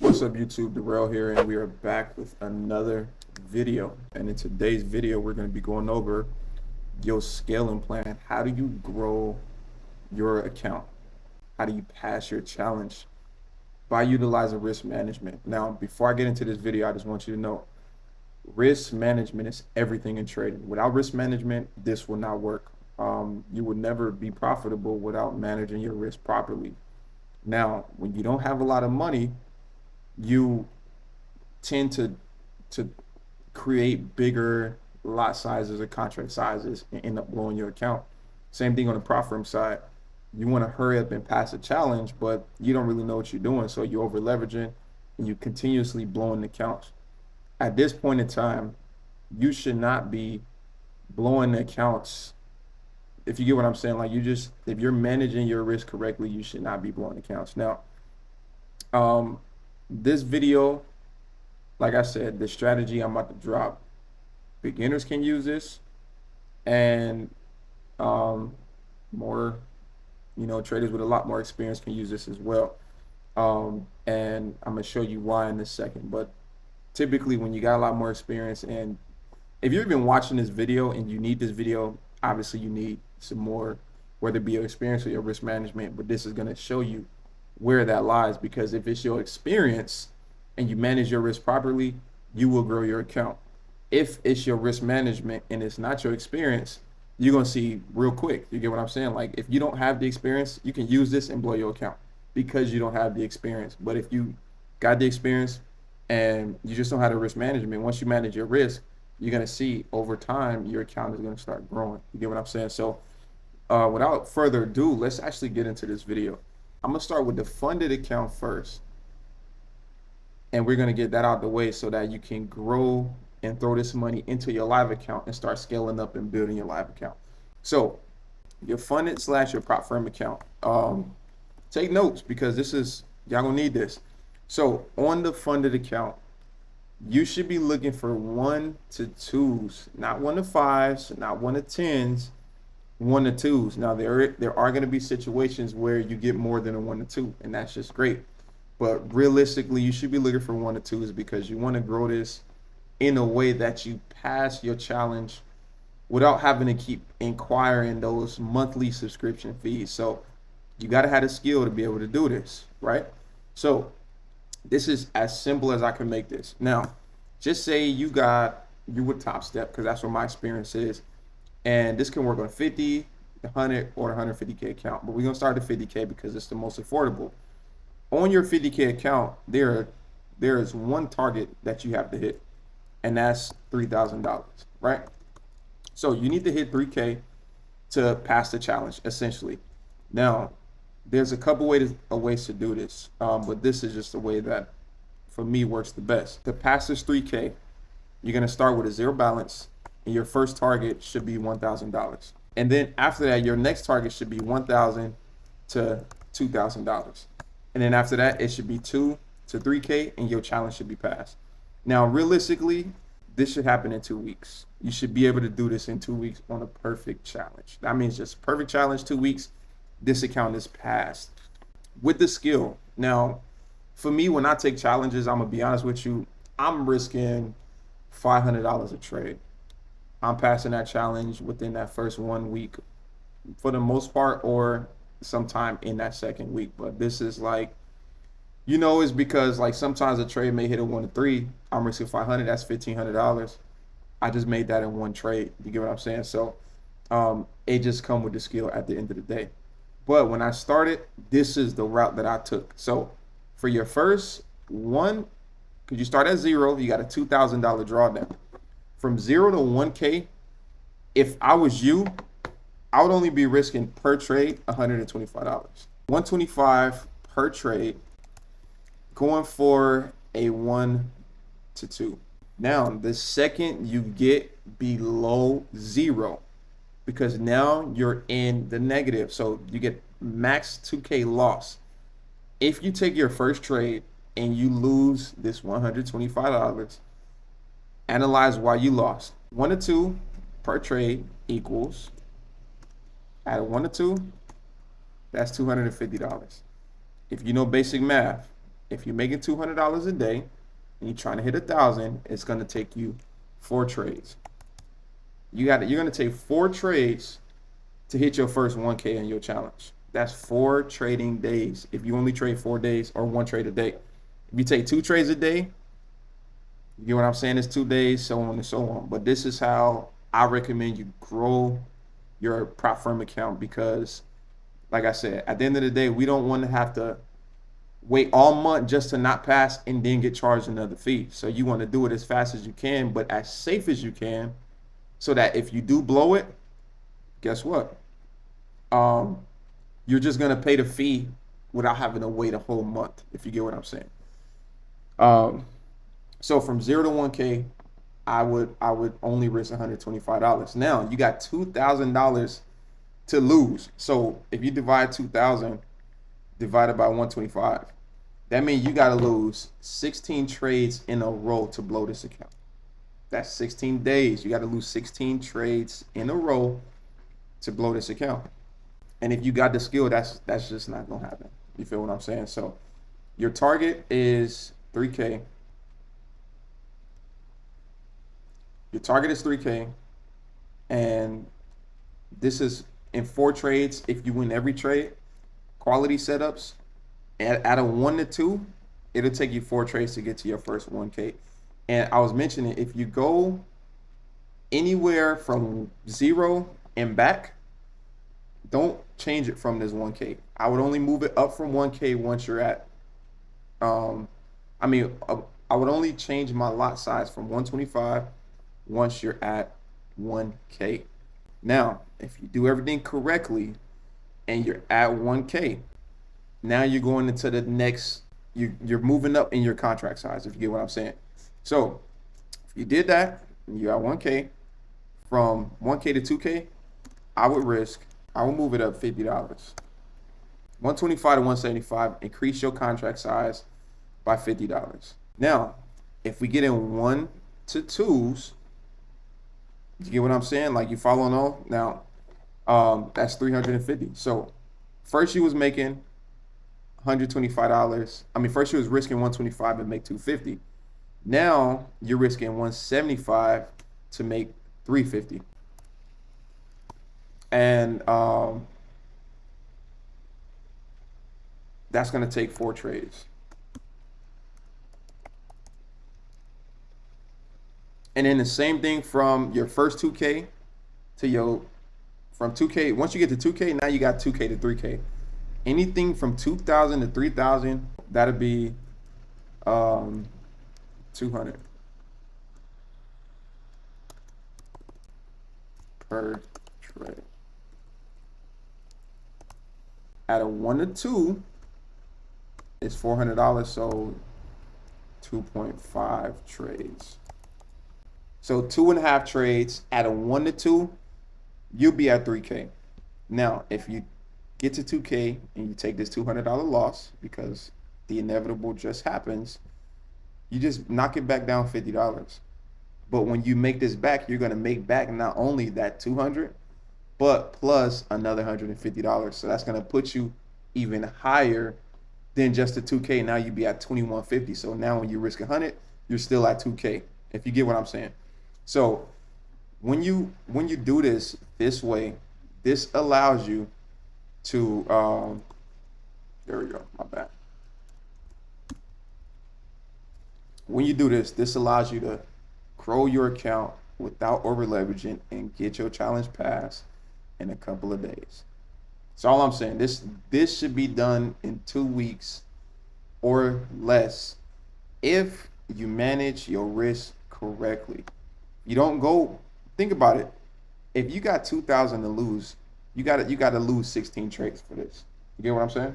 What's up YouTube, Darrell here, and we are back with another video. And in today's video, we're going to be going over your scaling plan. How do you grow your account? How do you pass your challenge? By utilizing risk management. Now, before I get into this video, I just want you to know, risk management is everything in trading. Without risk management, this will not work. You will never be profitable without managing your risk properly. Now, when you don't have a lot of money, you tend to create bigger lot sizes or contract sizes and end up blowing your account. Same thing on the prop firm side. You want to hurry up and pass a challenge, but you don't really know what you're doing, so you're over leveraging and you continuously blowing the accounts. At this point in time, you should not be blowing the accounts. If you get what I'm saying, like if you're managing your risk correctly, you should not be blowing accounts. Now, this video, like I said, the strategy I'm about to drop, beginners can use this, and more, traders with a lot more experience can use this as well. And I'm gonna show you why in this second. But typically, when you got a lot more experience, and if you're even watching this video and you need this video, obviously you need some more, whether it be your experience or your risk management. But this is gonna show you where that lies, because if it's your experience and you manage your risk properly, you will grow your account. If it's your risk management and it's not your experience, you're gonna see real quick. You get what I'm saying? Like, if you don't have the experience, you can use this and blow your account because you don't have the experience. But if you got the experience and you just don't have the risk management, once you manage your risk, you're gonna see over time your account is gonna start growing. You get what I'm saying? So without further ado, let's actually get into this video. I'm gonna start with the funded account first, and we're gonna get that out of the way so that you can grow and throw this money into your live account and start scaling up and building your live account. So your funded / your prop firm account. Take notes, because y'all gonna need this. So on the funded account, you should be looking for 1 to 2s, not 1 to 5s, not 1 to 10s, 1 to 2s. Now there are going to be situations where you get more than a 1 to 2, and that's just great. But realistically, you should be looking for 1 to 2s because you want to grow this in a way that you pass your challenge without having to keep inquiring those monthly subscription fees. So you got to have a skill to be able to do this, right? So this is as simple as I can make this. Now, just say you would Top Step, because that's what my experience is. And this can work on 50, 100, or 150K account. But we're going to start at 50K because it's the most affordable. On your 50K account, there is one target that you have to hit, and that's $3,000, right? So you need to hit 3K to pass the challenge, essentially. Now, there's a couple ways to do this, but this is just the way that, for me, works the best. To pass this 3K, you're going to start with a zero balance, and your first target should be $1,000. And then after that, your next target should be $1,000 to $2,000. And then after that, it should be 2 to 3K, and your challenge should be passed. Now, realistically, this should happen in 2 weeks. You should be able to do this in 2 weeks on a perfect challenge. That means just perfect challenge, 2 weeks, this account is passed with the skill. Now, for me, when I take challenges, I'm gonna be honest with you, I'm risking $500 a trade. I'm passing that challenge within that first 1 week for the most part, or sometime in that second week. But this is like, it's because like sometimes a trade may hit a 1 to 3. I'm risking 500. That's $1,500. I just made that in one trade. You get what I'm saying? So it just come with the skill at the end of the day. But when I started, this is the route that I took. So for your first one, because you start at 0, you got a $2,000 drawdown. From 0 to 1K, if I was you, I would only be risking per trade $125. $125 per trade, going for a 1 to 2. Now, the second you get below 0, because now you're in the negative, so you get max 2K loss. If you take your first trade and you lose this $125, analyze why you lost. 1 to 2 per trade equals, at a 1 to 2, that's $250. If you know basic math, if you're making $200 a day and you're trying to hit 1,000, it's going to take you 4 trades. You're going to take 4 trades to hit your first 1K in your challenge. That's 4 trading days. If you only trade 4 days or 1 trade a day. If you take 2 trades a day, you get what I'm saying? It's 2 days, so on and so on. But this is how I recommend you grow your prop firm account, because like I said, at the end of the day, we don't want to have to wait all month just to not pass and then get charged another fee. So you want to do it as fast as you can, but as safe as you can, so that if you do blow it, guess what? You're just gonna pay the fee without having to wait a whole month, if you get what I'm saying. So from 0 to 1K, I would only risk $125. Now you got $2,000 to lose. So if you divide 2,000 divided by 125, that means you got to lose 16 trades in a row to blow this account. That's 16 days. You got to lose 16 trades in a row to blow this account. And if you got the skill, that's just not gonna happen. You feel what I'm saying? So your target is 3K. Your target is 3K, and this is in 4 trades. If you win every trade, quality setups, at a 1 to 2, it'll take you 4 trades to get to your first 1K. And I was mentioning, if you go anywhere from 0 and back, don't change it from this 1K. I would only move it up from 1K once you're at, I would only change my lot size from 125 once you're at 1K. Now, if you do everything correctly and you're at 1K, now you're going into the next, you're moving up in your contract size, if you get what I'm saying. So if you did that and you're at 1K, from 1K to 2K, I would move it up $50. 125 to 175, increase your contract size by $50. Now, if we get in 1 to 2s, you get what I'm saying? Like, you following on? Now, that's 350. So first you was making $125. First you was risking 125 and make 250. Now you're risking 175 to make 350. And that's going to take 4 trades. And then the same thing from your first 2K to from 2K. Once you get to 2K, now you got 2K to 3K. Anything from 2,000 to 3,000, that'll be 200 per trade. At a 1 to 2, it's $400, so 2.5 trades. So 2.5 trades at a 1 to 2, you'll be at 3K. Now, if you get to 2K and you take this $200 loss, because the inevitable just happens, you just knock it back down $50. But when you make this back, you're gonna make back not only that 200, but plus another $150. So that's gonna put you even higher than just the 2K. Now you'd be at 2150. So now when you risk 100, you're still at 2K. If you get what I'm saying. So when you do this way, this allows you to there we go, my bad. When you do this allows you to grow your account without over leveraging and get your challenge pass in a couple of days. That's all I'm saying. This should be done in 2 weeks or less if you manage your risk correctly. You don't go, think about it. If you got 2,000 to lose, you got to lose 16 trades for this. You get what I'm saying?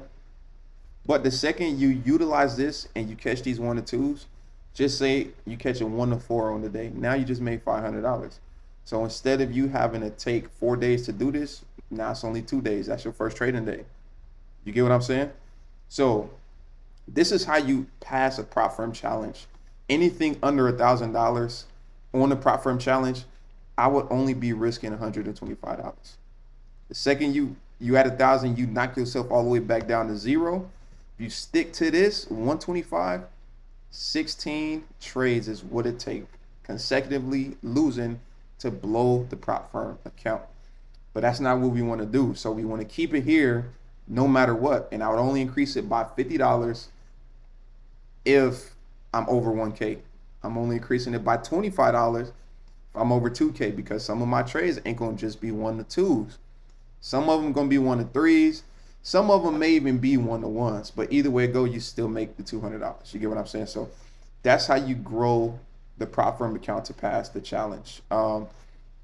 But the second you utilize this and you catch these 1 to 2s, just say you catch a 1 to 4 on the day. Now you just made $500. So instead of you having to take 4 days to do this, now it's only 2 days. That's your first trading day. You get what I'm saying? So this is how you pass a prop firm challenge. Anything under $1,000 on the prop firm challenge, I would only be risking $125. The second you at 1,000, you knock yourself all the way back down to 0. If you stick to this 125, 16 trades is what it takes consecutively losing to blow the prop firm account. But that's not what we want to do. So we want to keep it here no matter what. And I would only increase it by $50 if I'm over 1K. I'm only increasing it by $25 if I'm over 2K, because some of my trades ain't going to just be 1 to 2s. Some of them going to be 1 to 3s. Some of them may even be 1 to 1s. But either way it go, you still make the $200. You get what I'm saying? So that's how you grow the prop firm account to pass the challenge.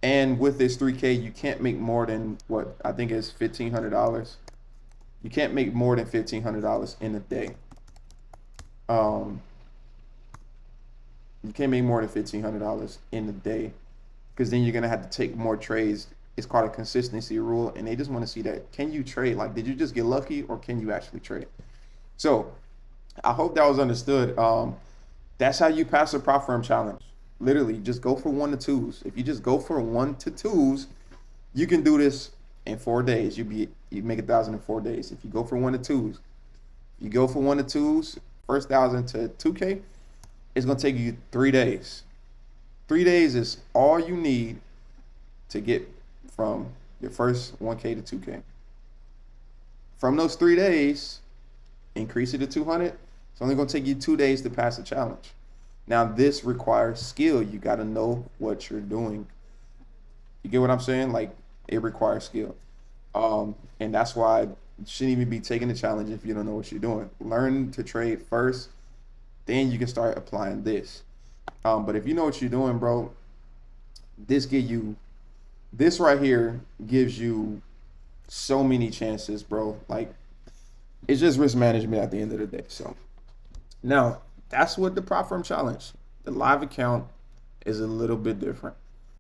And with this 3K, you can't make more than what I think is $1,500. You can't make more than $1,500 in a day. You can't make more than $1,500 in a day, because then you're gonna have to take more trades. It's called a consistency rule, and they just want to see that, can you trade? Like, did you just get lucky, or can you actually trade? So I hope that was understood. That's how you pass a prop firm challenge. Literally, just go for 1 to 2s. If you just go for 1 to 2s, you can do this in 4 days. You make 1,000 in 4 days. If you go for 1 to 2s, you go for 1 to 2s, first 1,000 to 2K, it's gonna take you 3 days. 3 days is all you need to get from your first 1K to 2K. From those 3 days, increase it to 200. It's only gonna take you 2 days to pass the challenge. Now, this requires skill. You got to know what you're doing. You get what I'm saying? Like, it requires skill. And that's why you shouldn't even be taking the challenge if you don't know what you're doing. Learn to trade first, then you can start applying this. But if you know what you're doing, bro, this right here gives you so many chances, bro. Like, it's just risk management at the end of the day. So now, that's what the prop firm challenge. The live account is a little bit different.